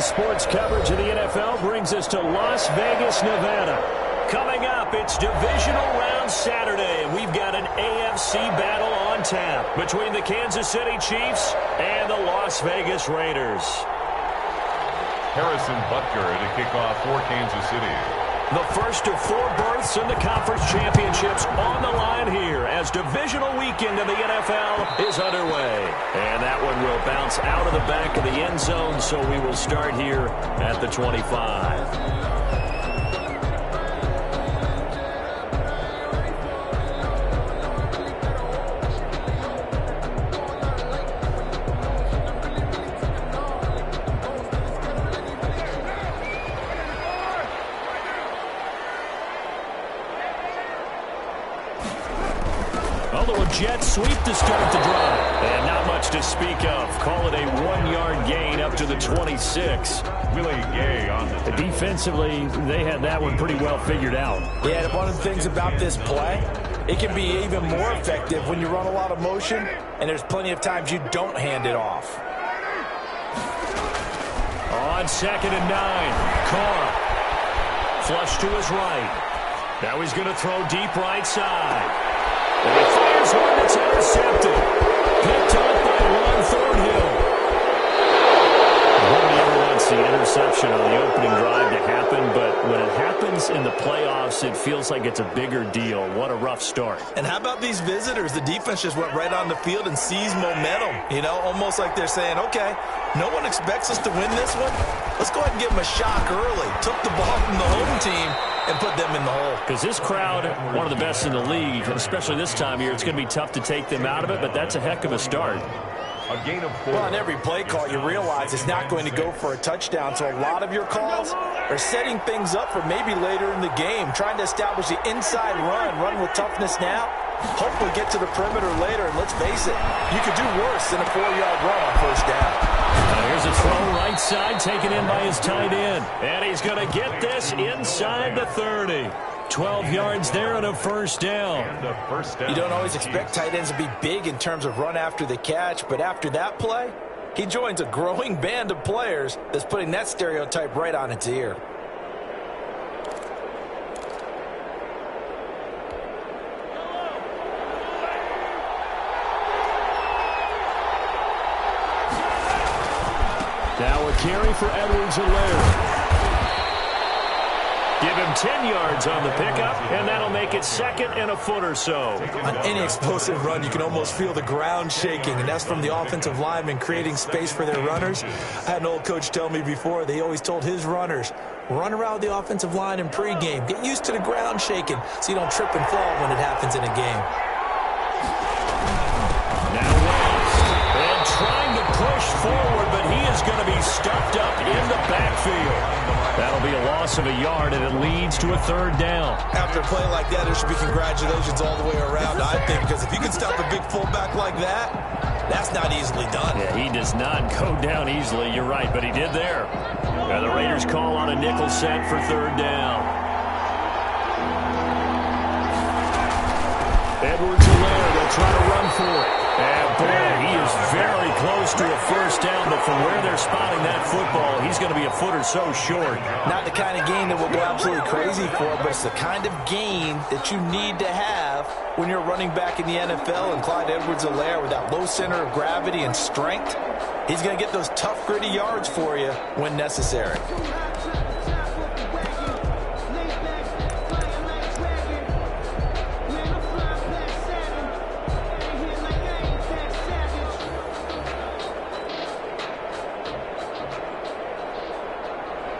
ABC Sports coverage of the NFL brings us to Las Vegas, Nevada. Coming up, it's Divisional Round Saturday, and we've got an AFC battle on tap between the Kansas City Chiefs and the Las Vegas Raiders. Harrison Butker to kick off for Kansas City. The first of 4 berths in the conference championships on the line here as divisional weekend of the NFL is underway. And that one will bounce out of the back of the end zone, so we will start here at the 25. Jet sweep to start the drive. And not much to speak of. Call it a 1-yard gain up to the 26. Willie Gay on the defensively, they had that one pretty well figured out. Yeah, one of the things about this play, it can be even more effective when you run a lot of motion, and there's plenty of times you don't hand it off. On 2nd and 9, Carr. Flush to his right. Now he's going to throw deep right side. And he fires one that's intercepted. Picked up by Ron Thornhill. Nobody ever wants the interception on the opening drive to happen, but when it happens in the playoffs, it feels like it's a bigger deal. What a rough start. And how about these visitors? The defense just went right on the field and seized momentum. You know, almost like they're saying, okay, no one expects us to win this one. Let's go ahead and give them a shock early. Took the ball from the home team and put them in the hole. Because this crowd, one of the best in the league, especially this time of year, it's going to be tough to take them out of it, but that's a heck of a start. A gain of 4. Well, on every play call, you realize it's not going to go for a touchdown, so a lot of your calls are setting things up for maybe later in the game, trying to establish the inside run with toughness now, hopefully get to the perimeter later, and let's face it, you could do worse than a 4-yard run on first down. Now here's a throw right side, taken in by his tight end. And he's going to get this inside the 30. 12 yards there and a first down. You don't always expect tight ends to be big in terms of run after the catch, but after that play, he joins a growing band of players that's putting that stereotype right on its ear. Now a carry for Edwards-Helaire. Give him 10 yards on the pickup, and that'll make it 2nd and a foot or so. On any explosive run, you can almost feel the ground shaking, and that's from the offensive linemen creating space for their runners. I had an old coach tell me before, they always told his runners, run around the offensive line in pregame. Get used to the ground shaking so you don't trip and fall when it happens in a game. Now West, and trying to push forward, but he is going to be stuffed up in the backfield. That'll be a loss of a yard, and it leads to a 3rd down. After a play like that, there should be congratulations all the way around, I think, because if you can stop a big fullback like that, that's not easily done. Yeah, he does not go down easily. You're right, but he did there. Now the Raiders call on a nickel set for 3rd down. Edwards-Helaire, they'll try to run for it. And boy, he is very close to a first down, but from where they're spotting that football, he's going to be a foot or so short. Not the kind of gain that we'll go absolutely crazy for, but it's the kind of gain that you need to have when you're running back in the NFL. And Clyde Edwards-Helaire, with that low center of gravity and strength, he's going to get those tough, gritty yards for you when necessary.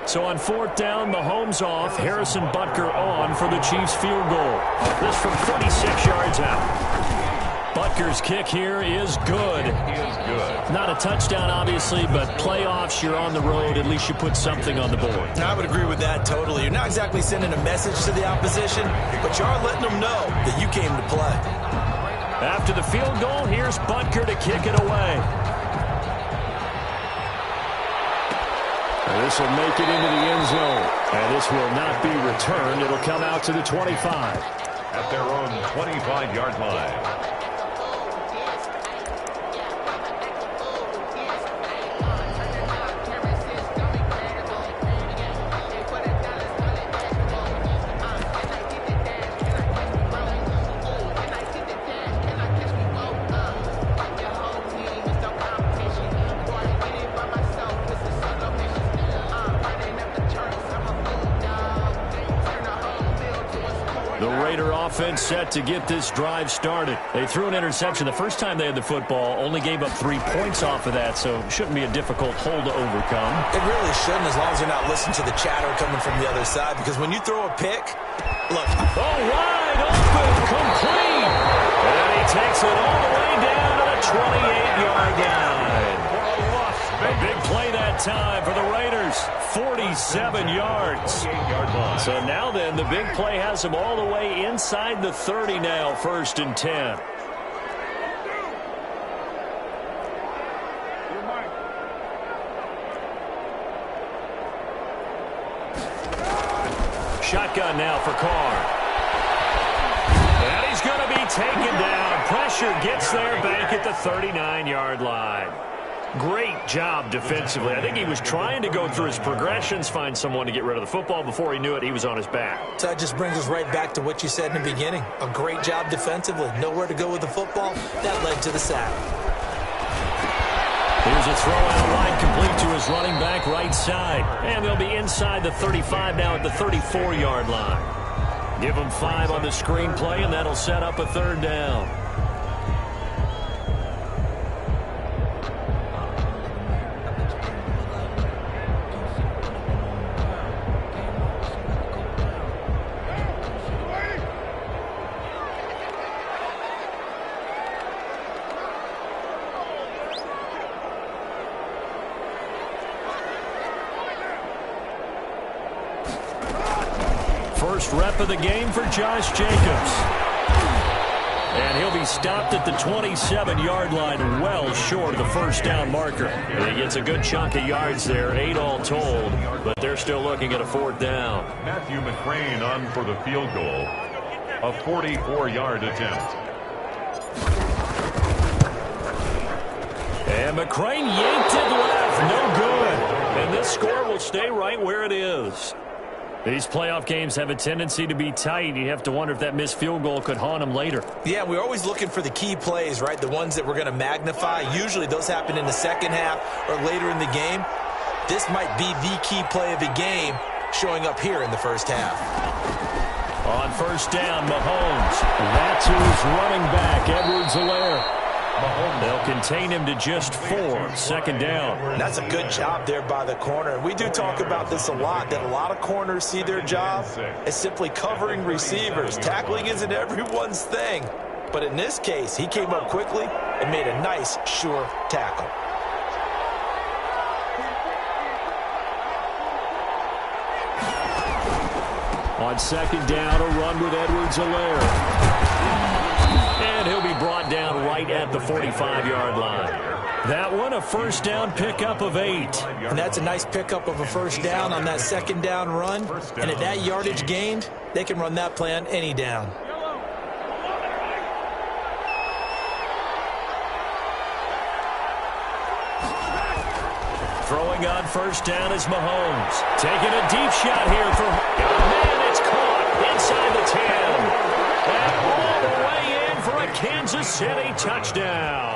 So on 4th down, Mahomes off, Harrison Butker on for the Chiefs field goal. This from 46 yards out. Butker's kick here is good. Not a touchdown, obviously, but playoffs, you're on the road. At least you put something on the board. I would agree with that totally. You're not exactly sending a message to the opposition, but you are letting them know that you came to play. After the field goal, here's Butker to kick it away. This will make it into the end zone. And this will not be returned. It'll come out to the 25. At their own 25-yard line. Raider offense set to get this drive started. They threw an interception the first time they had the football, only gave up 3 points off of that, so it shouldn't be a difficult hole to overcome. It really shouldn't, as long as you're not listening to the chatter coming from the other side, because when you throw a pick, look. Oh, wide open, complete. And he takes it all the way down to the 28-yard line. A big play that time for the Raiders, 47 yards. So now then, the big play has them all the way inside the 30 now, 1st and 10. Shotgun now for Carr. And he's going to be taken down. Pressure gets there back at the 39-yard line. Great job defensively. I think he was trying to go through his progressions, find someone to get rid of the football. Before he knew it, he was on his back. So that just brings us right back to what you said in the beginning. A great job defensively. Nowhere to go with the football. That led to the sack. Here's a throw out wide, complete to his running back right side. And they'll be inside the 35 now at the 34-yard line. Give them 5 on the screen play, and that'll set up a 3rd down. First rep of the game for Josh Jacobs. And he'll be stopped at the 27-yard line, well short of the 1st down marker. And he gets a good chunk of yards there, 8 all told, but they're still looking at a 4th down. Matthew McCrane on for the field goal. A 44-yard attempt. And McCrane yanked it left, no good. And this score will stay right where it is. These playoff games have a tendency to be tight. You have to wonder if that missed field goal could haunt them later. Yeah, we're always looking for the key plays, right? The ones that we're going to magnify. Usually those happen in the second half or later in the game. This might be the key play of the game showing up here in the first half. On 1st down, Mahomes. That's who's running back, Edwards-Helaire. They'll contain him to just 4, 2nd down. That's a good job there by the corner. We do talk about this a lot, that a lot of corners see their job as simply covering receivers. Tackling isn't everyone's thing. But in this case, he came up quickly and made a nice, sure tackle. On 2nd down, a run with Edwards-Helaire. And he'll be brought down right at the 45-yard line. That one, a 1st down pickup of 8. And that's a nice pickup of a 1st down on that 2nd down run. And at that yardage gained, they can run that play on any down. Throwing on 1st down is Mahomes. Taking a deep shot here for... Man, it's caught inside the 10. And all the way in for a Kansas City touchdown.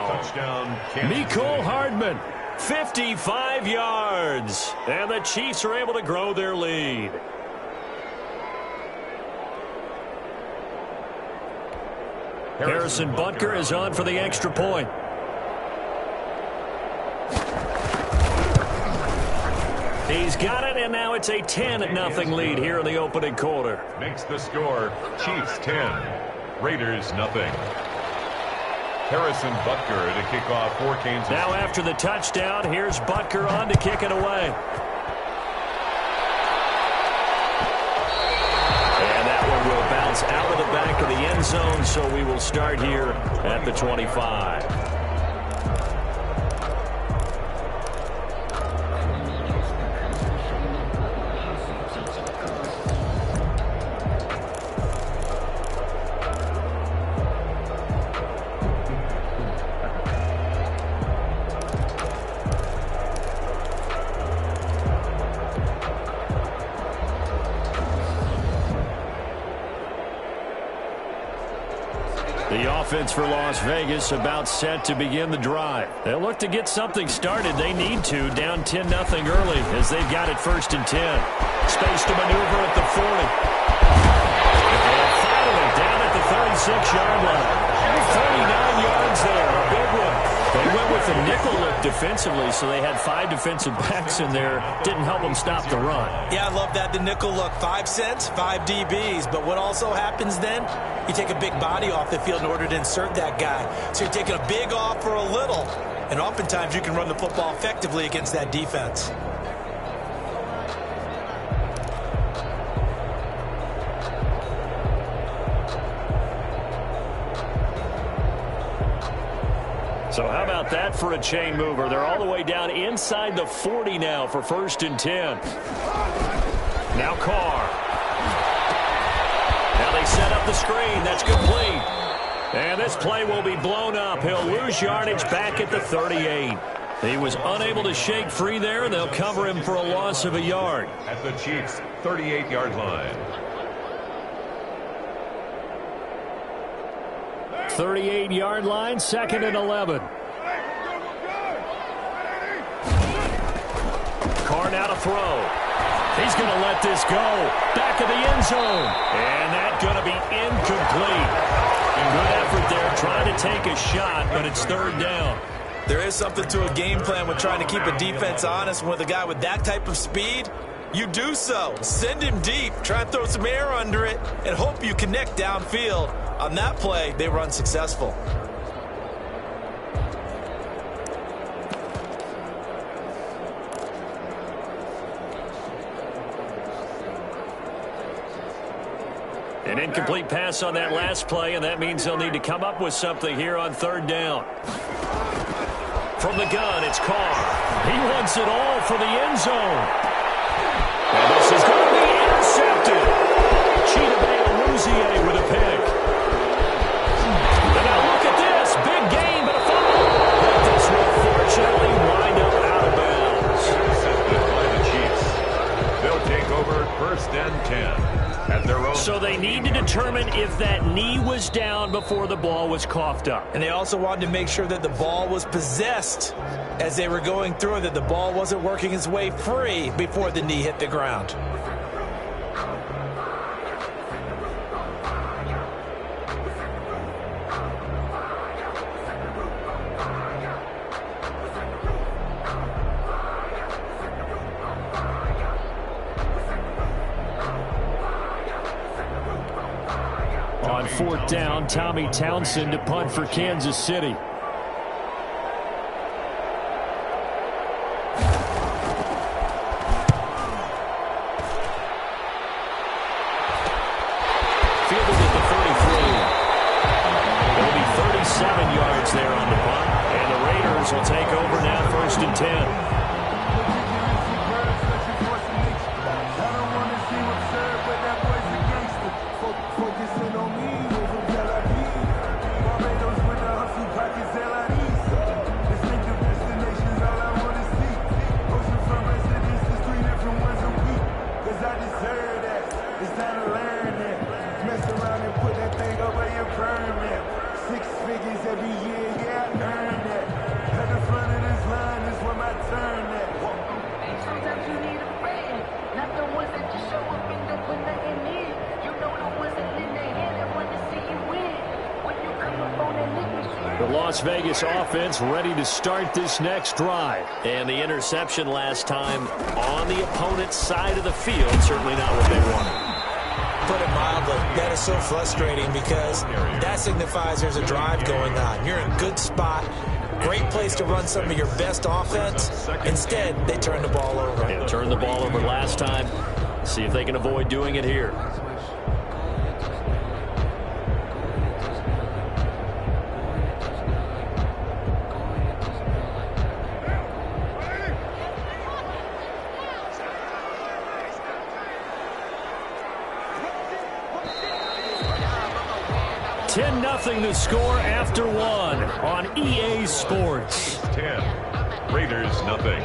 Mecole Hardman, 55 yards. And the Chiefs are able to grow their lead. Harrison Butker is on for the extra point. He's got it, and now it's a 10-0 lead here in the opening quarter. Makes the score Chiefs 10, Raiders 0. Harrison Butker to kick off for Kansas. Now after the touchdown, here's Butker on to kick it away. And that one will bounce out of the back of the end zone, so we will start here at the 25. The offense for Las Vegas about set to begin the drive. They'll look to get something started. They need to, down 10-0 early as they've got it 1st and 10. Space to maneuver at the 40. And finally 36-yard line. 39 yards there, a big one. They went with the nickel look defensively, so they had 5 defensive backs in there. Didn't help them stop the run. Yeah, I love that, the nickel look. 5 cents, 5 DBs. But what also happens then, you take a big body off the field in order to insert that guy. So you're taking a big off for a little. And oftentimes you can run the football effectively against that defense. So how about that for a chain mover? They're all the way down inside the 40 now for 1st and 10. Now Carr. Now they set up the screen. That's complete. And this play will be blown up. He'll lose yardage back at the 38. He was unable to shake free there, and they'll cover him for a loss of a yard. At the Chiefs' 38-yard line. 38-yard line, 2nd and 11. Carr now to throw. He's going to let this go. Back of the end zone. And that's going to be incomplete. Good effort there, trying to take a shot, but it's 3rd down. There is something to a game plan with trying to keep a defense honest. With a guy with that type of speed, you do so. Send him deep. Try and throw some air under it and hope you connect downfield. On that play, they were unsuccessful. An incomplete pass on that last play, and that means they'll need to come up with something here on 3rd down. From the gun, it's Carr. He wants it all for the end zone. And this is going to be intercepted. Chidobe with a pick. And now look at this. Big gain, but a fumble. But this will fortunately wind up out of bounds. Intercepted by the Chiefs. They'll take over 1st and 10. So they need to determine if that knee was down before the ball was coughed up. And they also wanted to make sure that the ball was possessed as they were going through, that the ball wasn't working its way free before the knee hit the ground. On 4th down, Tommy Townsend to punt for Kansas City. Fielded at the 33. It'll be 37 yards there on the punt. And the Raiders will take over now, 1st and 10. The Las Vegas offense ready to start this next drive. And the interception last time on the opponent's side of the field, certainly not what they wanted. Put it mildly, that is so frustrating because that signifies there's a drive going on. You're in a good spot, great place to run some of your best offense. Instead, they turn the ball over. And turned the ball over last time. See if they can avoid doing it here. Nothing to score after 1 on EA Sports. 10. Raiders nothing.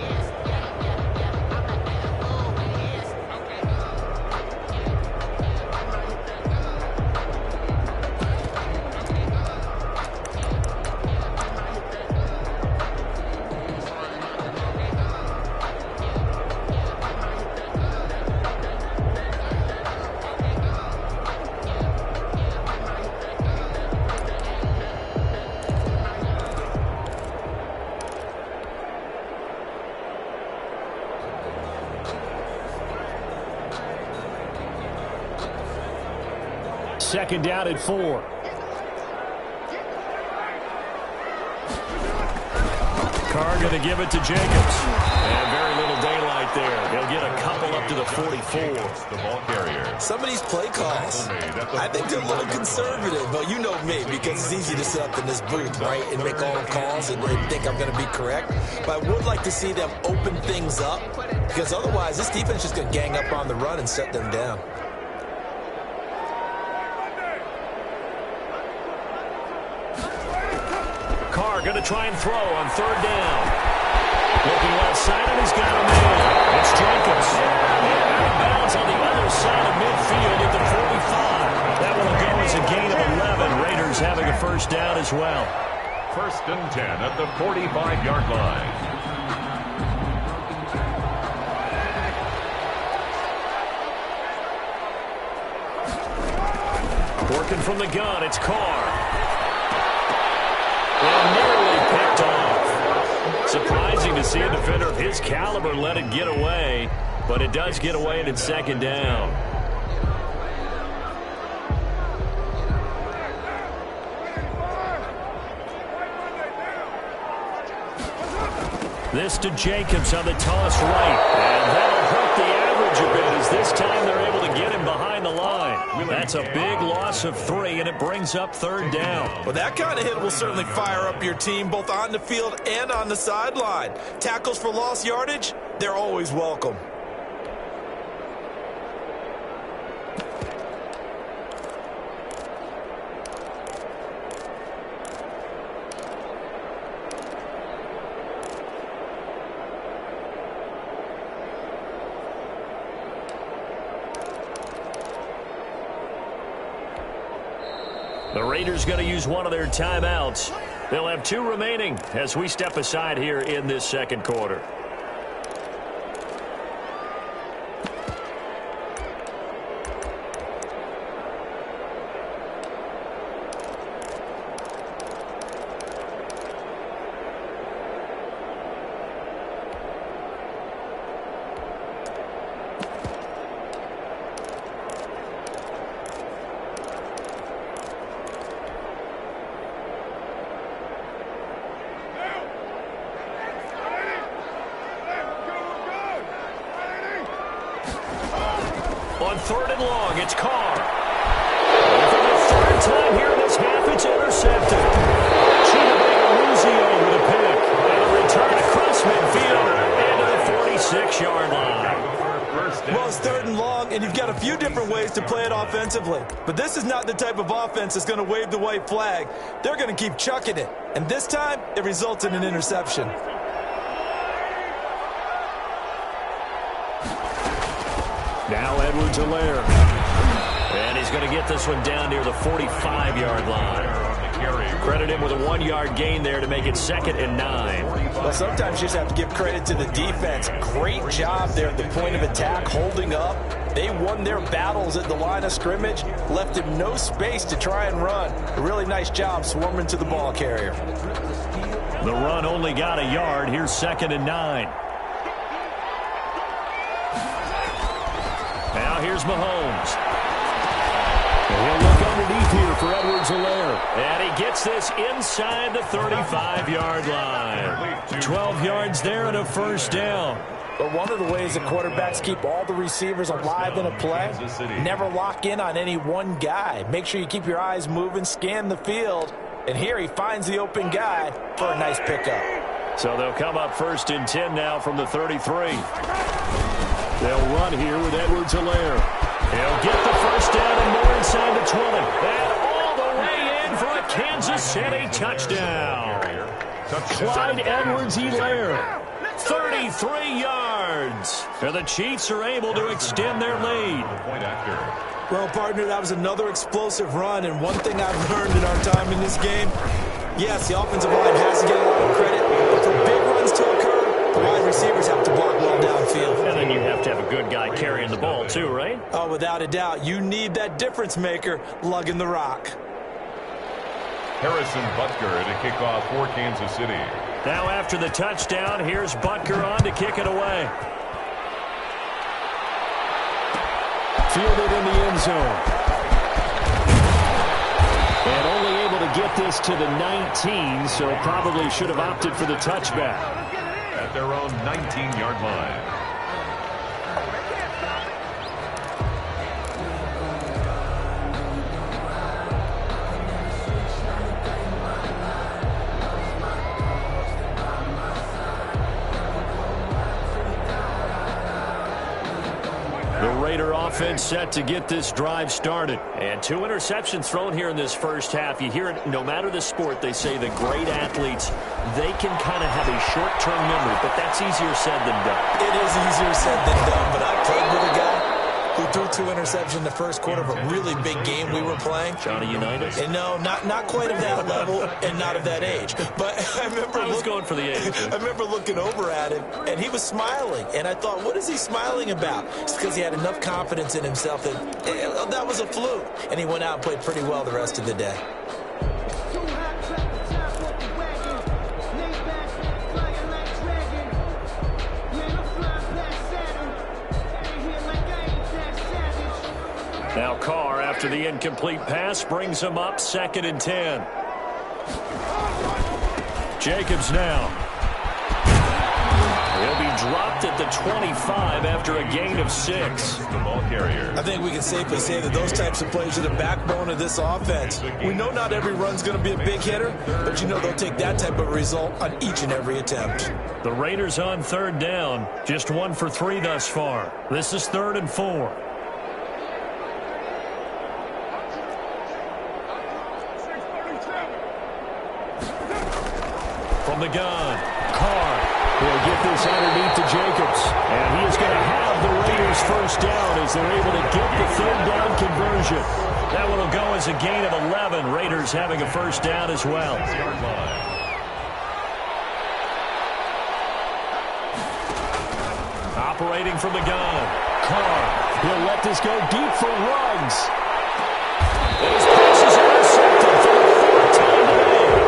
second down at 4. Carr going to give it to Jacobs. And very little daylight there. He'll get a couple up to the 44. The ball carrier. Some of these play calls, I think they're a little conservative, but you know me, because it's easy to sit up in this booth, right, and make all the calls and think I'm going to be correct. But I would like to see them open things up, because otherwise this defense is just going to gang up on the run and shut them down. Carr going to try and throw on third down. Looking left side, and he's got a man. It's Jacobs. And out of bounds on the other side of midfield at the 45. That will go as a gain of 11. Raiders having a first down as well. First and 10 at the 45-yard line. Working from the gun, it's Carr. And nearly picked off. Surprising to see a defender of his caliber let it get away, but it does get away and it's second down. This to Jacobs on the toss right. And that'll hurt the average a bit as this time they're able to get him behind the line. That's a big loss of 3, and it brings up third down. Well, that kind of hit will certainly fire up your team both on the field and on the sideline. Tackles for lost yardage, they're always welcome. The Raiders going to use one of their timeouts. They'll have 2 remaining as we step aside here in this second quarter. On third and long, it's Carr. And for the third time here in this half, it's intercepted. Chidobe with a pick. And a return across midfield into the 46-yard line. Well, it's third and long, and you've got a few different ways to play it offensively. But this is not the type of offense that's going to wave the white flag. They're going to keep chucking it. And this time, it results in an interception. Now Edwards-Helaire. And he's going to get this one down near the 45-yard line. Credit him with a 1-yard gain there to make it 2nd and 9. Well, sometimes you just have to give credit to the defense. Great job there at the point of attack, holding up. They won their battles at the line of scrimmage, left him no space to try and run. A really nice job swarming to the ball carrier. The run only got a yard. Here's 2nd and 9. Now here's Mahomes. And he'll look underneath here for Edwards-Helaire. And he gets this inside the 35-yard line. 12 yards there and a first down. But one of the ways that quarterbacks keep all the receivers alive in a play, never lock in on any one guy. Make sure you keep your eyes moving, scan the field. And here he finds the open guy for a nice pickup. So they'll come up 1st and 10 now from the 33. They'll run here with Edwards-Helaire. He'll get the first down and more inside the 20. And all the way in for a Kansas City touchdown. Clyde Edwards-Helaire, 33 yards. And the Chiefs are able to extend their lead. Well, partner, that was another explosive run. And one thing I've learned in our time in this game, yes, the offensive line has to get a lot of credit. But for big runs to occur, the wide receivers have to block well downfield. And then you have to have a good guy carrying the ball too, right? Oh, without a doubt. You need that difference maker lugging the rock. Harrison Butker to kick off for Kansas City. Now after the touchdown, here's Butker on to kick it away. Fielded in the end zone. And only able to get this to the 19, so probably should have opted for the touchback. At their own 19-yard line. Raider offense set to get this drive started. And 2 interceptions thrown here in this first half. You hear it, no matter the sport, they say the great athletes, they can kind of have a short-term memory, but that's easier said than done. It is easier said than done, but I played with a guy who threw 2 interceptions in the first quarter of a really big game we were playing. Johnny Unitas? And no, not quite of that level and not of that age. But I remember going for the age. I remember looking over at him, and he was smiling. And I thought, what is he smiling about? It's because he had enough confidence in himself that that was a fluke. And he went out and played pretty well the rest of the day. Now Carr, after the incomplete pass, brings him up 2nd and 10. Jacobs now. He'll be dropped at the 25 after a gain of 6. The ball carrier. I think we can safely say that those types of plays are the backbone of this offense. We know not every run's going to be a big hitter, but you know they'll take that type of result on each and every attempt. The Raiders on 3rd down. Just 1 for 3 thus far. This is 3rd and 4. From the gun, Carr will get this underneath to Jacobs. And he is going to have the Raiders first down as they're able to get the 3rd down conversion. That one will go as a gain of 11. Raiders having a first down as well. Operating from the gun, Carr. He'll let this go deep for Ruggs. His pass is intercepted for the 4th time today.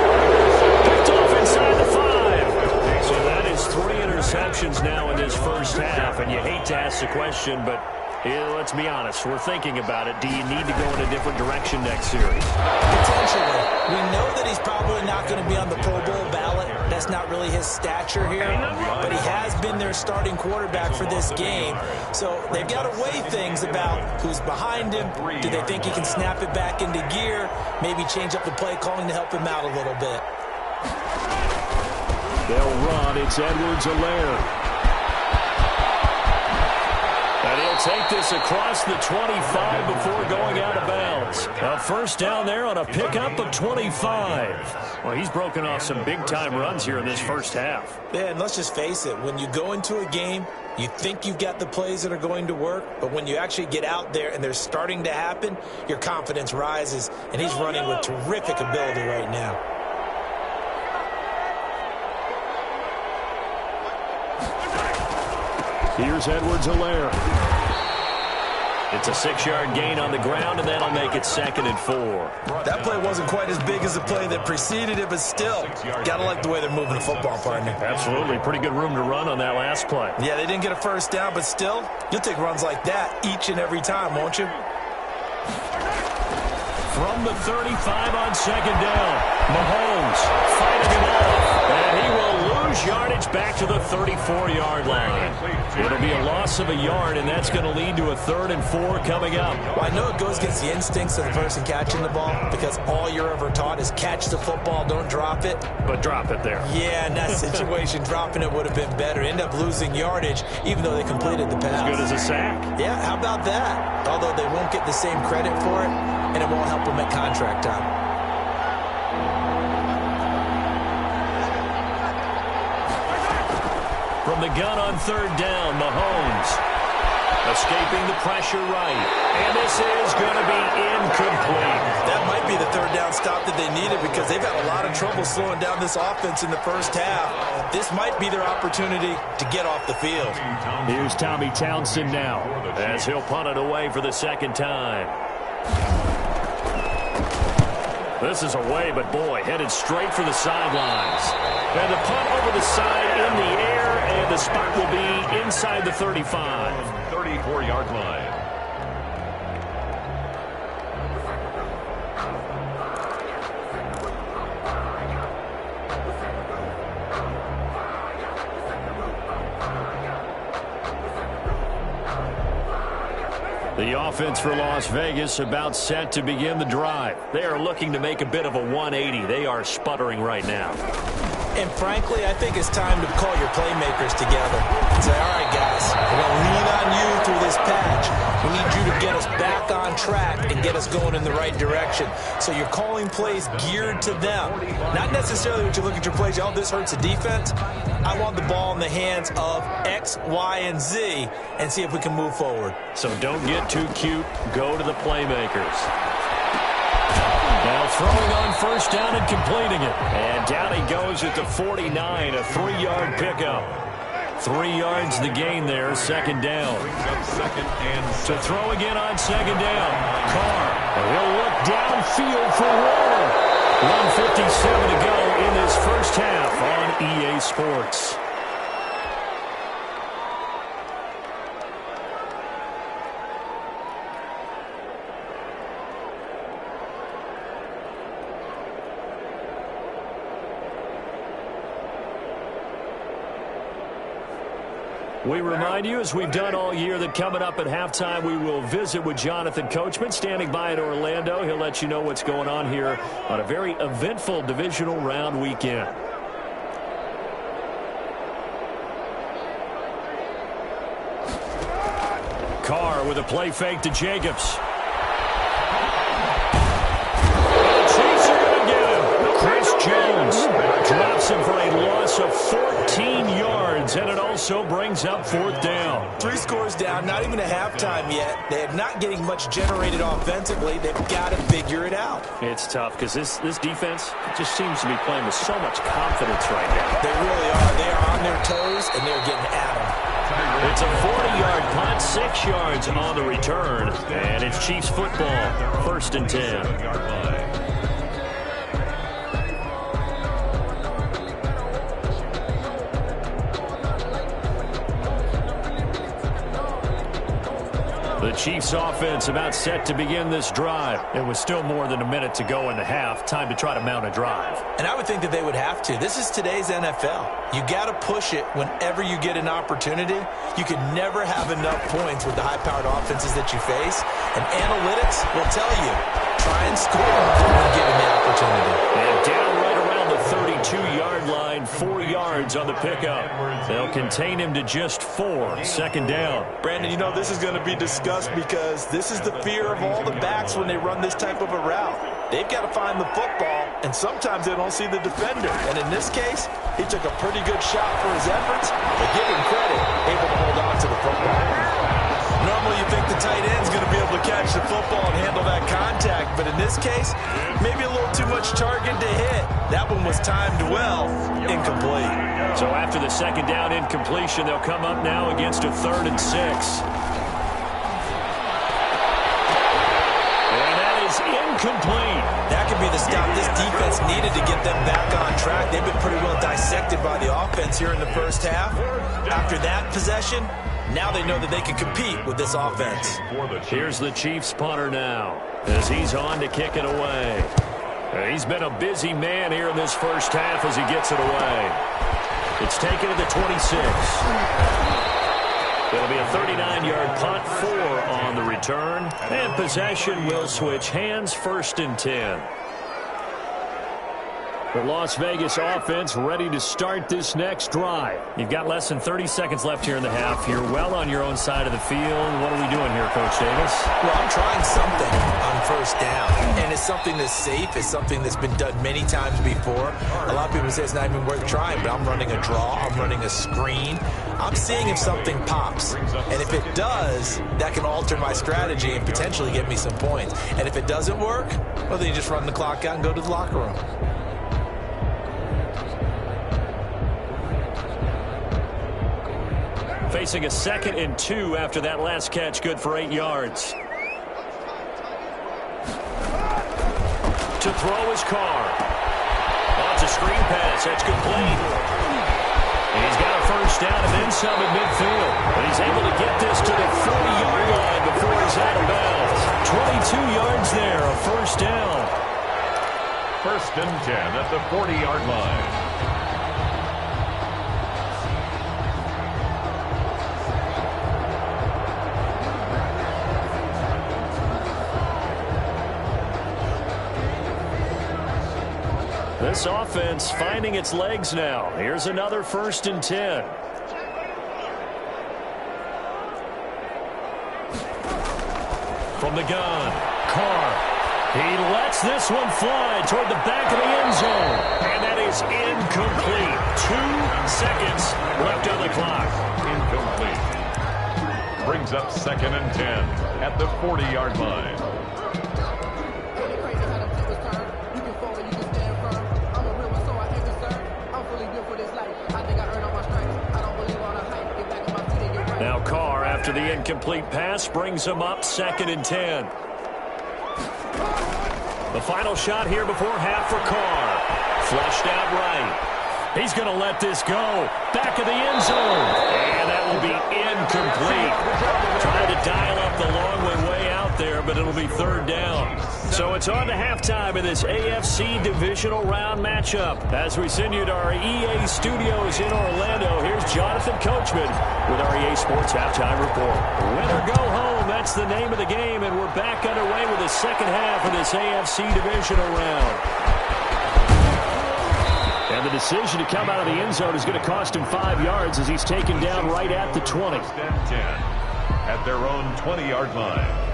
Picked off inside the 5. So that is 3 interceptions now in this first half. And you hate to ask the question, but let's be honest. We're thinking about it. Do you need to go in a different direction next series? Potentially. We know that he's probably not going to be on the Pro Bowl ballot. That's not really his stature here. But he has been their starting quarterback for this game. So they've got to weigh things about who's behind him. Do they think he can snap it back into gear? Maybe change up the play calling to help him out a little bit. They'll run. It's Edwards-Helaire. And he'll take this across the 25 before going out of bounds. A first down there on a pickup of 25. Well, he's broken off some big-time runs here in this first half. Yeah, and let's just face it. When you go into a game, you think you've got the plays that are going to work, but when you actually get out there and they're starting to happen, your confidence rises, and he's running with terrific ability right now. Here's Edwards-Helaire. It's a 6-yard gain on the ground, and that'll make it 2nd and 4. That play wasn't quite as big as the play that preceded it, but still, gotta like the way they're moving the football, partner. Absolutely. Pretty good room to run on that last play. Yeah, they didn't get a first down, but still, you'll take runs like that each and every time, won't you? From the 35 on 2nd down, Mahomes fighting him off, and he will lose yardage back to the 34-yard line. It'll be a loss of a yard, and that's going to lead to a 3rd and 4 coming up. Well, I know it goes against the instincts of the person catching the ball because all you're ever taught is catch the football, don't drop it. But drop it there. Yeah, in that situation, dropping it would have been better. End up losing yardage, even though they completed the pass. As good as a sack. Yeah, how about that? Although they won't get the same credit for it, and it won't help them at contract time. From the gun on 3rd down, Mahomes escaping the pressure right. And this is going to be incomplete. That might be the 3rd down stop that they needed because they've had a lot of trouble slowing down this offense in the first half. This might be their opportunity to get off the field. Here's Tommy Townsend now as he'll punt it away for the 2nd time. This is away, but boy, headed straight for the sidelines. And the punt over the side in the air, and the spot will be inside the 35. 34-yard line. The offense for Las Vegas about set to begin the drive. They are looking to make a bit of a 180. They are sputtering right now. And frankly, I think it's time to call your playmakers together and say, all right, guys, we're going to lean on you through this patch. We need you to get us back on track and get us going in the right direction. So you're calling plays geared to them. Not necessarily when you look at your plays, oh, this hurts the defense. I want the ball in the hands of X, Y, and Z and see if we can move forward. So don't get too cute. Go to the playmakers. Now throwing on first down and completing it. And down he goes at the 49, a 3-yard pickup. 3 yards the gain there, second down. To throw again on second down. Carr, and he'll look downfield for Warner. 1:57 to go in this first half on EA Sports. We remind you, as we've done all year, that coming up at halftime, we will visit with Jonathan Coachman, standing by in Orlando. He'll let you know what's going on here on a very eventful divisional round weekend. Carr with a play fake to Jacobs. Chris Jones drops him for a loss of 14 yards, and it also brings up fourth down. 3 scores down, not even a halftime yet. They're not getting much generated offensively. They've got to figure it out. It's tough because this defense just seems to be playing with so much confidence right now. They really are. They are on their toes, and they're getting at them. It's a 40-yard punt, 6 yards on the return, and it's Chiefs football, 1st and 10. The Chiefs offense about set to begin this drive. It was still more than a minute to go in the half. Time to try to mount a drive. And I would think that they would have to. This is today's NFL. You got to push it whenever you get an opportunity. You can never have enough points with the high-powered offenses that you face. And analytics will tell you, try and score when given the opportunity. And down right around the 32-yard line, 4 yards on the pickup. They'll contain him to just 4, second down. Brandon, you know, this is going to be discussed because this is the fear of all the backs when they run this type of a route. They've got to find the football, and sometimes they don't see the defender. And in this case, he took a pretty good shot for his efforts, but give him credit, able to hold on to the football. Normally you think the tight end's going to be able to catch the football and handle that contact, but in this case, maybe a little too much target to hit. That one was timed well, incomplete. So after the second down incompletion, they'll come up now against a 3rd and 6. And that is incomplete. That could be the stop this defense needed to get them back on track. They've been pretty well dissected by the offense here in the first half. After that possession, now they know that they can compete with this offense. Here's the Chiefs punter now as he's on to kick it away. He's been a busy man here in this first half as he gets it away. It's taken to the 26. It'll be a 39-yard punt, 4 on the return. And possession will switch hands, 1st and 10. The Las Vegas offense ready to start this next drive. You've got less than 30 seconds left here in the half. You're well on your own side of the field. What are we doing here, Coach Davis? Well, I'm trying something on first down. And it's something that's safe. It's something that's been done many times before. A lot of people say it's not even worth trying, but I'm running a draw. I'm running a screen. I'm seeing if something pops. And if it does, that can alter my strategy and potentially get me some points. And if it doesn't work, well, then you just run the clock out and go to the locker room. Facing a 2nd and 2 after that last catch, good for 8 yards. To throw his Carr. Oh, it's a screen pass. That's complete. And he's got a first down and then some at midfield. But he's able to get this to the 40-yard line before he's out of bounds. 22 yards there, a first down. 1st and 10 at the 40-yard line. This offense finding its legs now. Here's another 1st and 10. From the gun, Carr. He lets this one fly toward the back of the end zone. And that is incomplete. 2 seconds left on the clock. Incomplete. Brings up 2nd and 10 at the 40-yard line. Now Carr, after the incomplete pass, brings him up 2nd and 10. The final shot here before half for Carr. Flushed out right. He's going to let this go. Back of the end zone. And that will be incomplete. Trying to dial up the long way out there, but it'll be 3rd down. So it's on to halftime in this AFC Divisional round matchup. As we send you to our EA studios in Orlando, here's Jonathan Coachman with our EA Sports Halftime Report. Win or go home, that's the name of the game, and we're back underway with the second half of this AFC Divisional round. And the decision to come out of the end zone is going to cost him 5 yards as he's taken down right at the 20. 1st and 10 at their own 20-yard line.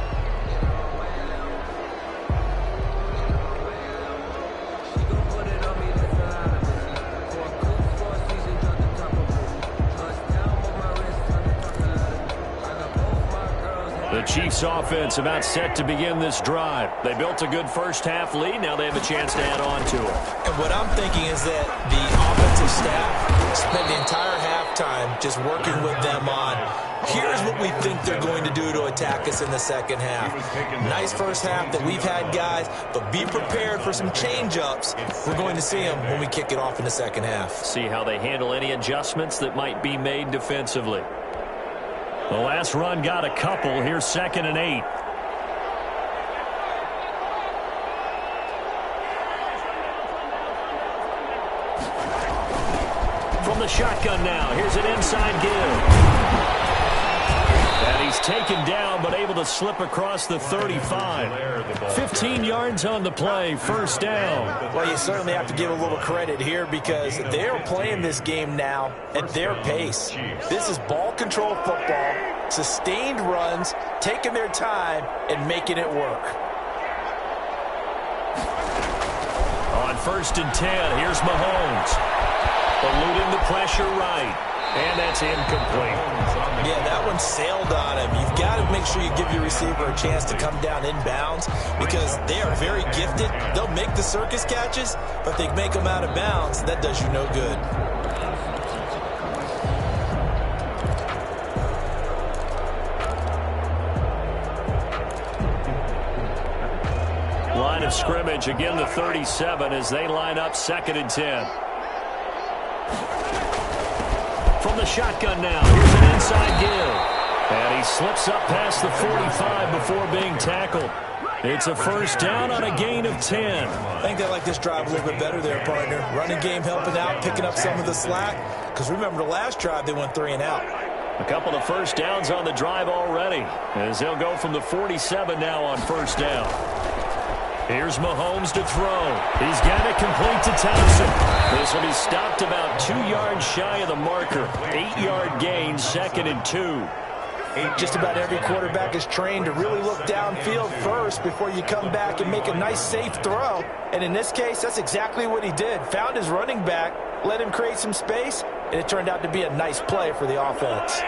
The Chiefs offense about set to begin this drive. They built a good first half lead. Now they have a chance to add on to it. And what I'm thinking is that the offensive staff spent the entire halftime just working with them on, here's what we think they're going to do to attack us in the second half. Nice first half that we've had, guys, but be prepared for some change-ups. We're going to see them when we kick it off in the second half. See how they handle any adjustments that might be made defensively. The last run got a couple. Here's 2nd and 8. From the shotgun now. Here's an inside give. And he's taken down but able to slip across the 35. 15 yards on the play. 1st down. Well, you certainly have to give a little credit here because they're playing this game now at their pace. This is ball control football, sustained runs, taking their time and making it work. On 1st and 10, here's Mahomes. Eluding the pressure right. And that's incomplete. Yeah, that one sailed on him. You've got to make sure you give your receiver a chance to come down inbounds because they are very gifted. They'll make the circus catches, but they make them out of bounds. That does you no good. Line of scrimmage, again the 37 as they line up 2nd and 10. From the shotgun now, here's an inside give. And he slips up past the 45 before being tackled. It's a 1st down on a gain of 10. I think they like this drive a little bit better there, partner. Running game helping out, picking up some of the slack. Because remember the last drive, they went 3 and out. A couple of 1st downs on the drive already as they'll go from the 47 now on 1st down. Here's Mahomes to throw. He's got it complete to Thompson. This will be stopped about 2 yards shy of the marker. 8-yard gain, 2nd and 2. Just about every quarterback is trained to really look downfield first before you come back and make a nice, safe throw. And in this case, that's exactly what he did. Found his running back, let him create some space, and it turned out to be a nice play for the offense.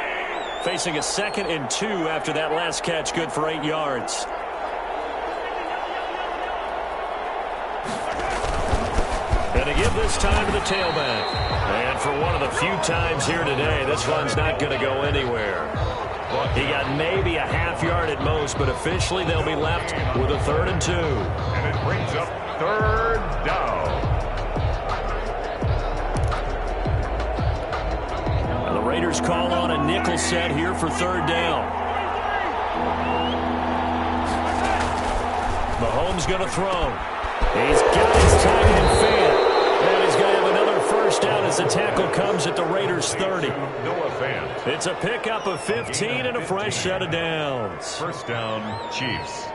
Facing a 2nd and 2 after that last catch, good for 8 yards. And to give this time to the tailback. And for one of the few times here today, this one's not going to go anywhere. He got maybe a half yard at most, but officially they'll be left with a 3rd and 2. And it brings up 3rd down. And the Raiders call on a nickel set here for 3rd down. Mahomes going to throw. He's got his target fan. And he's going to have another 1st down as the tackle comes at the Raiders' 30. Noah Fant. It's a pickup of 15 and a fresh set of downs. 1st down, Chiefs.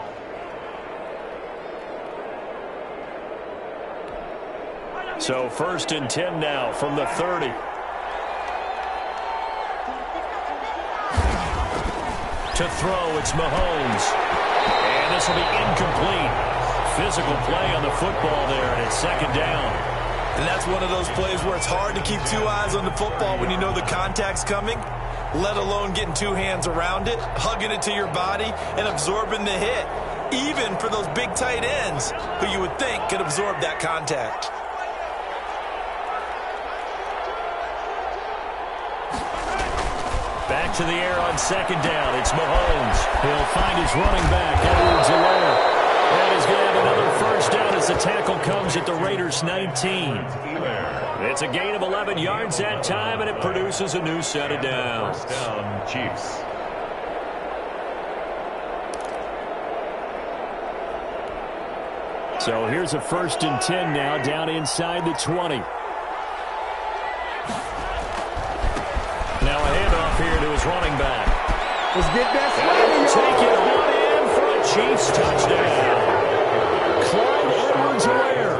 So 1st and 10 now from the 30. To throw, it's Mahomes. And this will be incomplete. Physical play on the football there, and it's 2nd down. And that's one of those plays where it's hard to keep 2 eyes on the football when you know the contact's coming, let alone getting 2 hands around it, hugging it to your body, and absorbing the hit, even for those big tight ends who you would think could absorb that contact. Back to the air on 2nd down. It's Mahomes. He'll find his running back, Edwards-Helaire. And he's going to have another 1st down as the tackle comes at the Raiders' 19. It's a gain of 11 yards that time, and it produces a new set of downs. First down, Chiefs. So here's a 1st and 10 now, down inside the 20. Now a handoff here to his running back. Let's get that And take it on in for a Chiefs touchdown. Edwards-Helaire,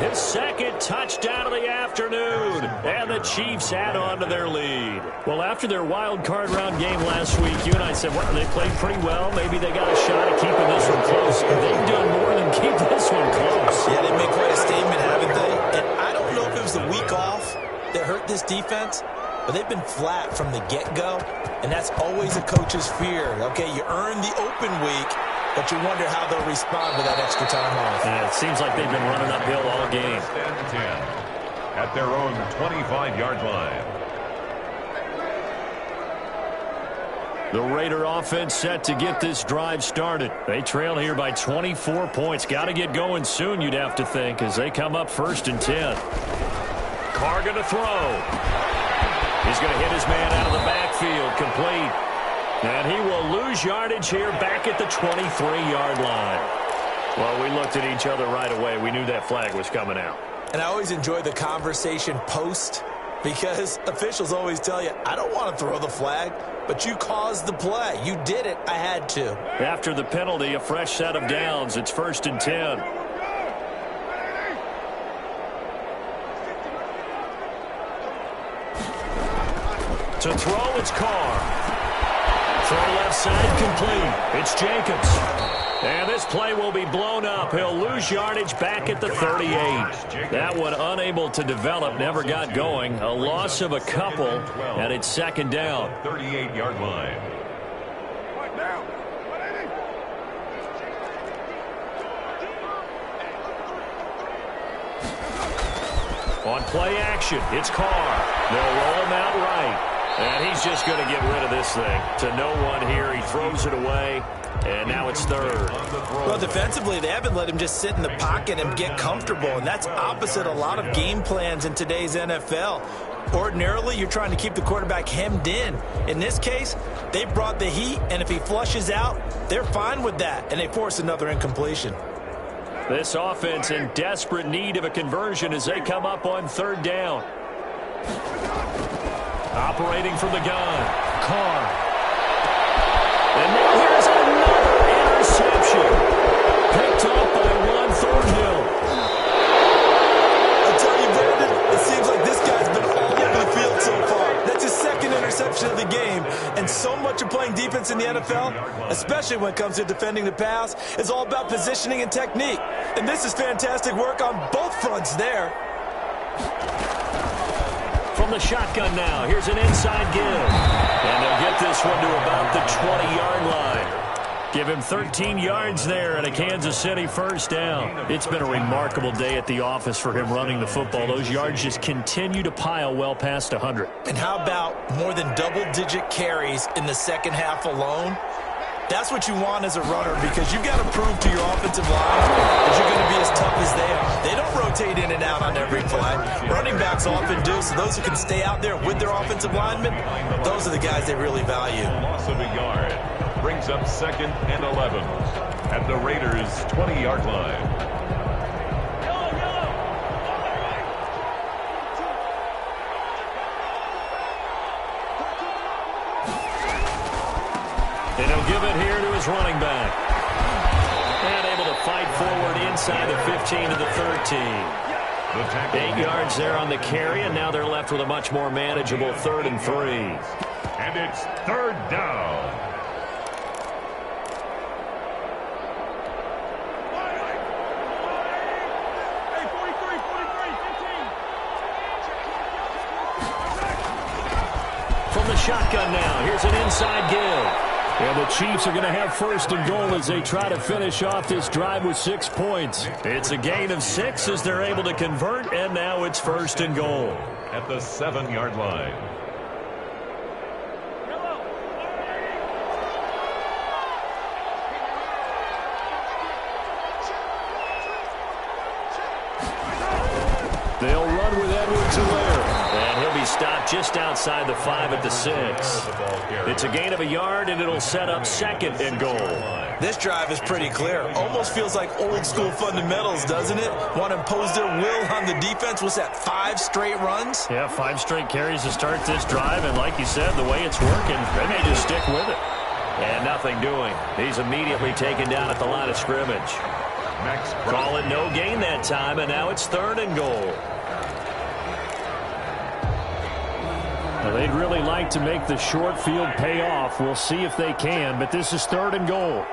his 2nd touchdown of the afternoon, and the Chiefs add on to their lead. Well, after their wild card round game last week, you and I said, well, they played pretty well. Maybe they got a shot at keeping this one close. They've done more than keep this one close. Yeah, they made quite a statement, haven't they? And I don't know if it was the week off that hurt this defense, but they've been flat from the get-go, and that's always a coach's fear. Okay, you earn the open week, but you wonder how they'll respond with that extra time off. And it seems like they've been running uphill all game. 10 at their own 25-yard line. The Raider offense set to get this drive started. They trail here by 24 points. Got to get going soon, you'd have to think, as they come up 1st and 10. Carr going to throw. He's going to hit his man out of the backfield, complete. And he will lose yardage here back at the 23-yard line. Well, we looked at each other right away. We knew that flag was coming out. And I always enjoy the conversation post, because officials always tell you, I don't want to throw the flag, but you caused the play. You did it. I had to. After the penalty, a fresh set of downs. It's 1st and 10. To throw, it's Carr. Throw left side, complete. It's Jacobs. And this play will be blown up. He'll lose yardage back at the 38. That one unable to develop, never got going. A loss of a couple, and it's 2nd down. 38-yard line. On play action, it's Carr. They'll roll him out right. And he's just going to get rid of this thing. To no one here. He throws it away. And now it's 3rd. Well, defensively, they haven't let him just sit in the pocket and get comfortable. And that's opposite a lot of game plans in today's NFL. Ordinarily, you're trying to keep the quarterback hemmed in. In this case, they brought the heat. And if he flushes out, they're fine with that. And they force another incompletion. This offense in desperate need of a conversion as they come up on 3rd down. Operating from the gun, Carr. And now here's another interception. Picked off by Juan Thornhill. I tell you, Brandon, it seems like this guy's been all over the field so far. That's his 2nd interception of the game. And so much of playing defense in the NFL, especially when it comes to defending the pass, is all about positioning and technique. And this is fantastic work on both fronts there. From the shotgun now, here's an inside give. And they'll get this one to about the 20-yard line. Give him 13 yards there and a Kansas City 1st down. It's been a remarkable day at the office for him running the football. Those yards just continue to pile well past 100. And how about more than double-digit carries in the 2nd half alone? That's what you want as a runner, because you've got to prove to your offensive line that you're going to be as tough as they are. They don't rotate in and out on every play. Running backs often do, so those who can stay out there with their offensive linemen, those are the guys they really value. Loss of a yard brings up 2nd and 11 at the Raiders' 20-yard line. And he'll give it here to his running back. And able to fight forward inside the 15 to the 13. 8 yards there on the carry, and now they're left with a much more manageable 3rd and 3. And it's 3rd down. From the shotgun now, here's an inside give. And the Chiefs are going to have 1st and goal as they try to finish off this drive with 6 points. It's a gain of 6 as they're able to convert, and now it's 1st and goal. At the 7-yard line. They'll run with Edwards-Helaire. And he'll be stopped just outside the 5 at the 6. It's a gain of a yard, and it'll set up 2nd and goal. This drive is pretty clear. Almost feels like old-school fundamentals, doesn't it? Want to impose their will on the defense. What's that, 5 straight runs? Yeah, 5 straight carries to start this drive, and like you said, the way it's working, they may just stick with it. And nothing doing. He's immediately taken down at the line of scrimmage. Call it no gain that time, and now it's 3rd and goal. Well, they'd really like to make the short field pay off. We'll see if they can, but this is 3rd and goal.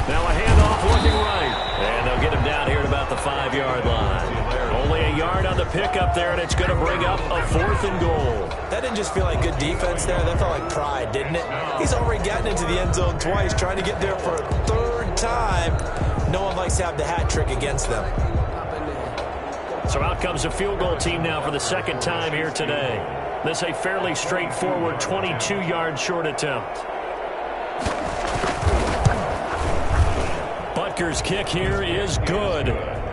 Now a handoff looking right. And they'll get him down here at about the 5-yard line. Only a yard on the pickup there, and it's going to bring up a 4th and goal. That didn't just feel like good defense there. That felt like pride, didn't it? He's already gotten into the end zone twice, trying to get there for a 3rd time. No one likes to have the hat trick against them. So out comes a field goal team now for the 2nd time here today. This a fairly straightforward 22-yard short attempt. Butker's kick here is good.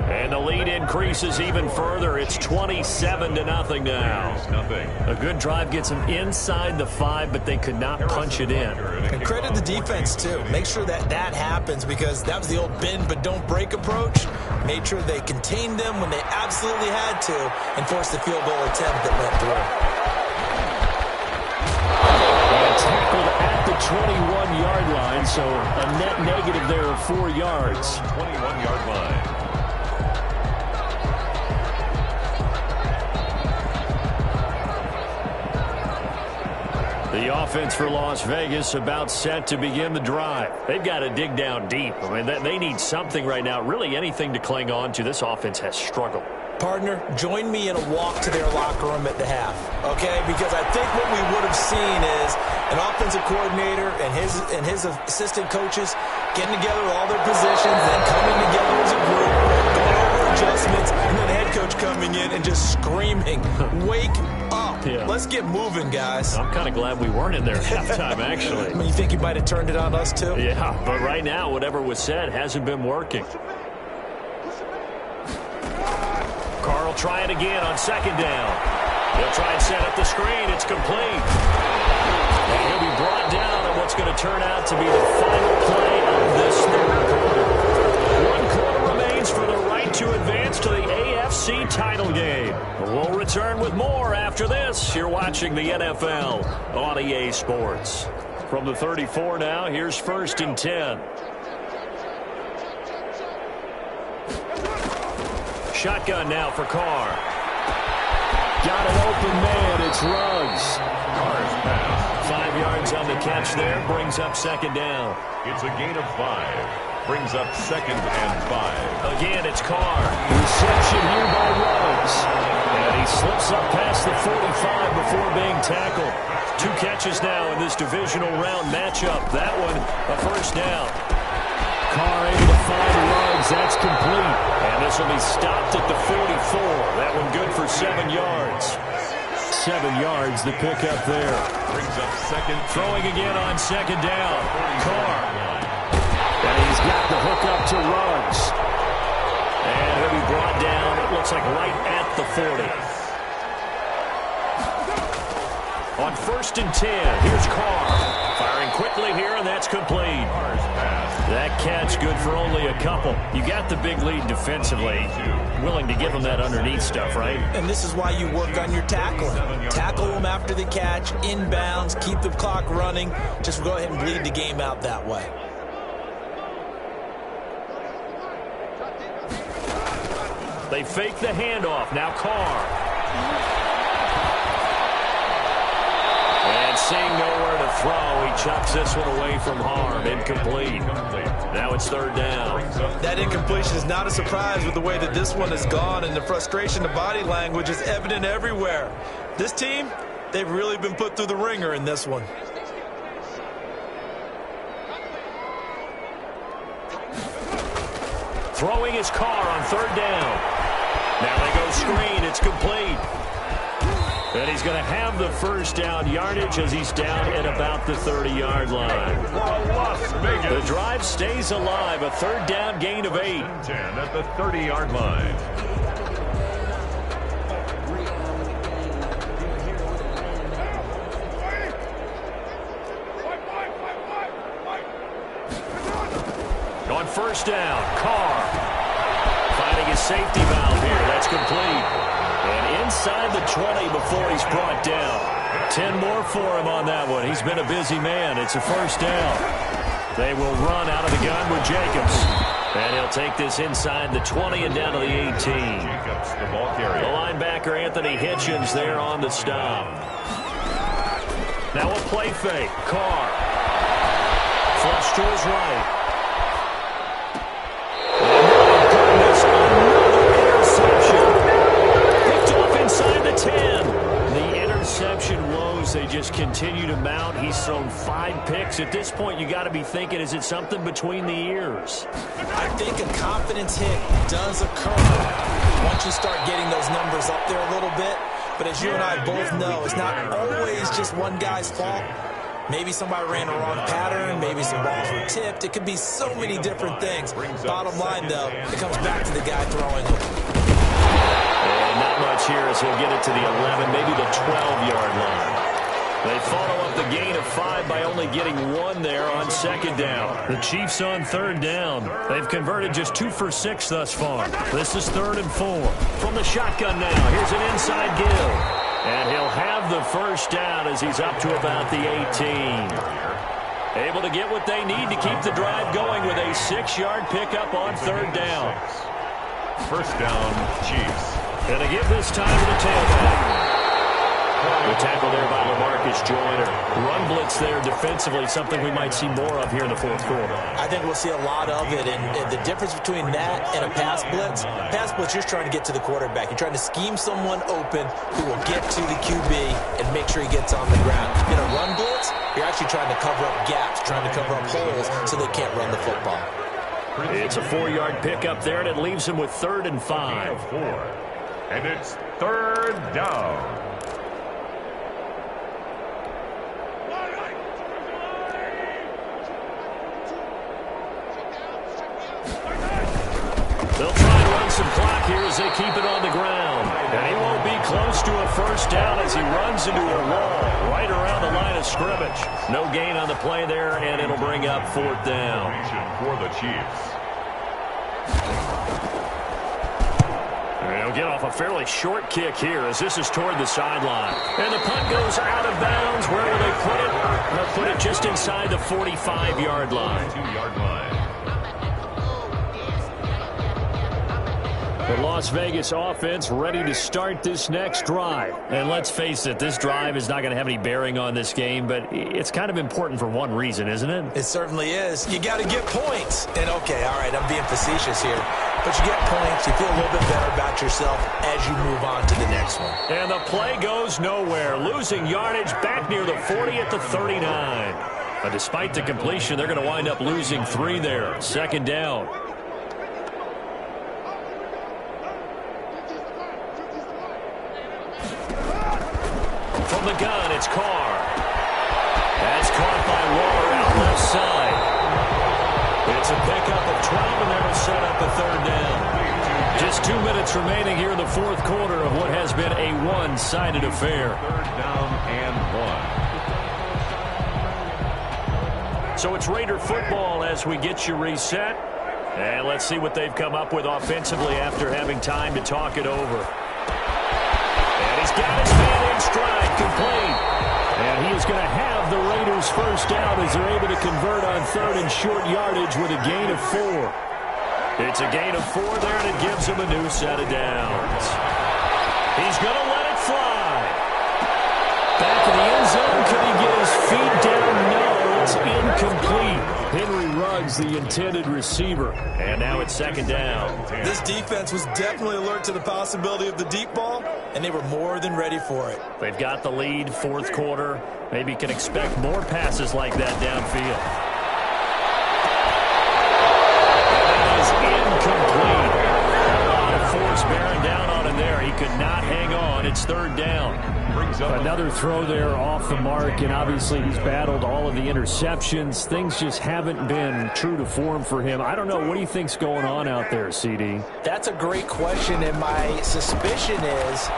And the lead increases even further. It's 27-0 now. A good drive gets them inside the 5, but they could not punch it in. And credit the defense, too. Make sure that happens, because that was the old bend but don't break approach. Made sure they contained them when they absolutely had to and forced the field goal attempt that went through. And tackled at the 21-yard line, so a net negative there of 4 yards. 21-yard line. The offense for Las Vegas about set to begin the drive. They've got to dig down deep. I mean, they need something right now, really anything to cling on to. This offense has struggled. Partner, join me in a walk to their locker room at the half, okay? Because I think what we would have seen is an offensive coordinator and his assistant coaches getting together with all their positions, then coming together as a group, going over adjustments, and then the head coach coming in and just screaming, "Wake up. Yeah. Let's get moving, guys." I'm kind of glad we weren't in there at halftime, actually. I mean, you think he might have turned it on us, too? Yeah, but right now, whatever was said hasn't been working. Carl try it again on 2nd down. He'll try and set up the screen. It's complete. And he'll be brought down on what's going to turn out to be the final play of this 3rd quarter. 1 quarter remains for the right to advance to the AFC title game. We'll return with more after this. You're watching the NFL on EA Sports. From the 34 now, here's 1st and 10. Shotgun now for Carr. Got an open man. It's Ruggs. Carr's pass. 5 yards on the catch there. Brings up 2nd down. It's a gain of 5. Brings up 2nd and 5. Again, it's Carr. Reception here by Ruggs. And he slips up past the 45 before being tackled. 2 catches now in this divisional round matchup. That one, a 1st down. Carr able to find Ruggs. That's complete. And this will be stopped at the 44. That one good for 7 yards. 7 yards, the pickup there. Brings up 2nd. Throwing again on 2nd down. Carr. And he's got the hook up to Ruggs. And he'll be brought down, it looks like right at the 40. On 1st and 10, here's Carr. Firing quickly here, and that's complete. That catch good for only a couple. You got the big lead defensively. Willing to give them that underneath stuff, right? And this is why you work on your tackling. Tackle them after the catch, inbounds, keep the clock running. Just go ahead and bleed the game out that way. They fake the handoff. Now Carr. And seeing nowhere to throw, he chucks this one away from harm. Incomplete. Now it's third down. That incompletion is not a surprise with the way that this one has gone, and the frustration, the body language is evident everywhere. This team, they've really been put through the ringer in this one. Throwing his Carr on third down. Now they go screen. It's complete. And he's going to have the first down yardage as he's down at about the 30-yard line. The drive stays alive. A third down gain of 8. 10 at the 30-yard line. On first down, Carr finding his safety valve here. That's complete. And inside the 20 before he's brought down. 10 more for him on that one. He's been a busy man. It's a first down. They will run out of the gun with Jacobs. And he'll take this inside the 20 and down to the 18. Jacobs, the ball carrier. The linebacker, Anthony Hitchens, there on the stop. Now a play fake. Carr. Flush to his right. Inside the 10. The interception woes, they just continue to mount. He's thrown 5 picks. At this point, you got to be thinking, is it something between the ears? I think a confidence hit does occur once you start getting those numbers up there a little bit. But as you and I both know, it's not always just one guy's fault. Maybe somebody ran a wrong pattern. Maybe some balls were tipped. It could be so many different things. Bottom line, though, it comes back to the guy throwing them. And not much here as he'll get it to the 11, maybe the 12-yard line. They follow up the gain of 5 by only getting 1 there on second down. The Chiefs on third down. They've converted just 2 for 6 thus far. This is 3rd and 4. From the shotgun now, here's an inside give. And he'll have the first down as he's up to about the 18. Able to get what they need to keep the drive going with a 6-yard pickup on third down. First down, Chiefs. And to give this time to the tailback. The tackle there by LaMarcus Joyner. Run blitz there defensively, something we might see more of here in the fourth quarter. I think we'll see a lot of it, and the difference between that and a pass blitz, you're trying to get to the quarterback. You're trying to scheme someone open who will get to the QB and make sure he gets on the ground. In a run blitz, you're actually trying to cover up gaps, trying to cover up holes so they can't run the football. It's a 4-yard pickup there, and it leaves him with 3rd and 5. And it's third down. They'll try and run some clock here as they keep it on the ground. And he won't be close to a first down as he runs into a wall right around the line of scrimmage. No gain on the play there, and it'll bring up 4th down. For the Chiefs. They'll get off a fairly short kick here as this is toward the sideline. And the punt goes out of bounds. Where will they put it? They'll put it just inside the 45-yard line. 2-yard line. The Las Vegas offense ready to start this next drive. And let's face it, this drive is not going to have any bearing on this game, but it's kind of important for one reason, isn't it? It certainly is. You got to get points. And, okay, all right, I'm being facetious here. But you get points, you feel a little bit better about yourself as you move on to the next one. And the play goes nowhere. Losing yardage back near the 40 at the 39. But despite the completion, they're going to wind up losing 3 there. 2nd down. From the gun, it's Carr. That's caught by Waller out left side. It's a pickup of 12, and that'll set up a 3rd down. Just 2 minutes remaining here in the fourth quarter of what has been a one-sided affair. 3rd down and 1. So it's Raider football as we get you reset. And let's see what they've come up with offensively after having time to talk it over. And he's got his man in stride, complete. And he is going to have the Raiders first down as they're able to convert on 3rd and short yardage with a gain of 4. It's a gain of 4 there, and it gives him a new set of downs. He's going to let it fly. Back in the end zone. Could he get his feet down? No, it's incomplete. Henry Ruggs, the intended receiver. And now it's second down. This defense was definitely alert to the possibility of the deep ball, and they were more than ready for it. They've got the lead, fourth quarter. Maybe can expect more passes like that downfield. Incomplete. A lot of force bearing down on him there. He could not hang on. It's third down. Another throw there off the mark, and obviously he's battled all of the interceptions. Things just haven't been true to form for him. I don't know. What do you think's going on out there, CD? That's a great question, and my suspicion is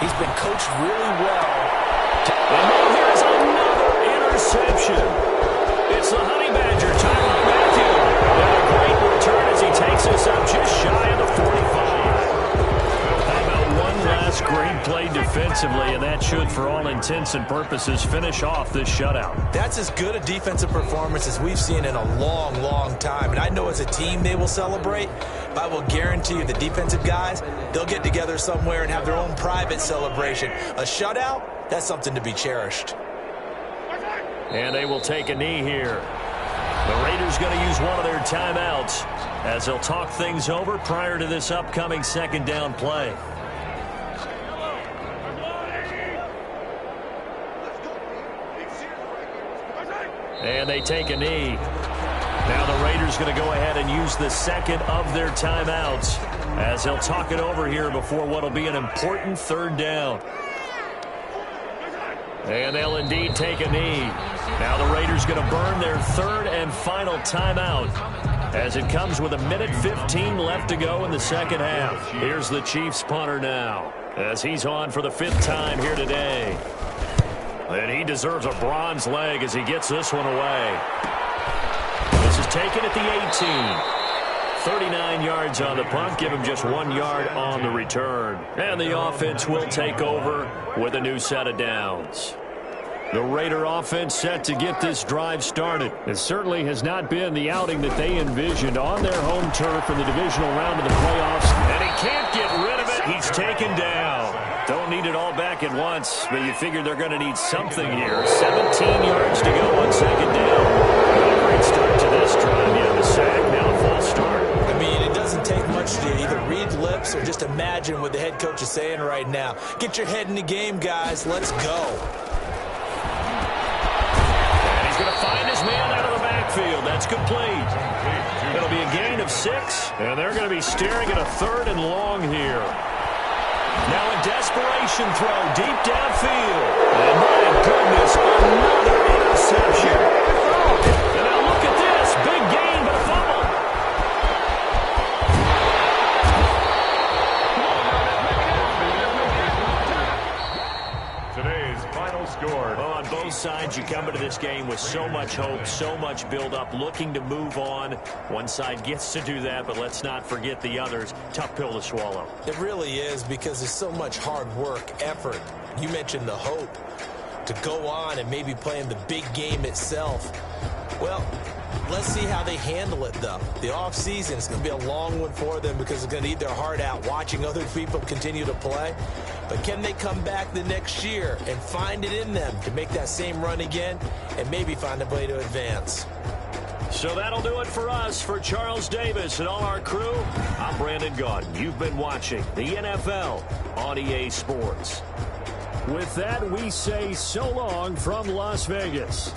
he's been coached really well. And then here's another interception. It's the Honey Badger, Tyrann Mathieu. And a great return as he takes us up just shy of the 45. How about one last great play defensively, and that should, for all intents and purposes, finish off this shutout. That's as good a defensive performance as we've seen in a long, long time. And I know as a team they will celebrate, but I will guarantee you the defensive guys, they'll get together somewhere and have their own private celebration. A shutout, that's something to be cherished. And they will take a knee here. The Raiders going to use one of their timeouts as they'll talk things over prior to this upcoming second down play. And they take a knee. Now the Raiders going to go ahead and use the second of their timeouts as they'll talk it over here before what will be an important third down. And they'll indeed take a knee. Now the Raiders going to burn their third and final timeout as it comes with 1:15 left to go in the second half. Here's the Chiefs punter now as he's on for the 5th time here today. And he deserves a bronze leg as he gets this one away. This is taken at the 18. 39 yards on the punt. Give him just 1 yard on the return. And the offense will take over with a new set of downs. The Raider offense set to get this drive started. It certainly has not been the outing that they envisioned on their home turf in the divisional round of the playoffs. And he can't get rid of it. He's taken down. Don't need it all back at once, but you figure they're going to need something here. 17 yards to go on second down. Not a great start to this drive. Yeah, the sack, now a false start. I mean, it doesn't take much to either read lips or just imagine what the head coach is saying right now. Get your head in the game, guys. Let's go. And he's going to find his man out of the backfield. That's complete. It'll be a gain of 6, and they're going to be staring at a 3rd and long here. Now a desperation throw deep downfield. And my goodness, another interception. And now look at this. Big gain, but a fumble. Today's final score. Well, on both sides, you come into this game with so much hope, so much build-up, looking to move on. One side gets to do that, but let's not forget the others. Tough pill to swallow. It really is because there's so much hard work, effort. You mentioned the hope to go on and maybe play in the big game itself. Well, let's see how they handle it, though. The offseason is going to be a long one for them because they're going to eat their heart out watching other people continue to play. But can they come back the next year and find it in them to make that same run again and maybe find a way to advance? So that'll do it for us. For Charles Davis and all our crew, I'm Brandon Gaudin. You've been watching the NFL on EA Sports. With that, we say so long from Las Vegas.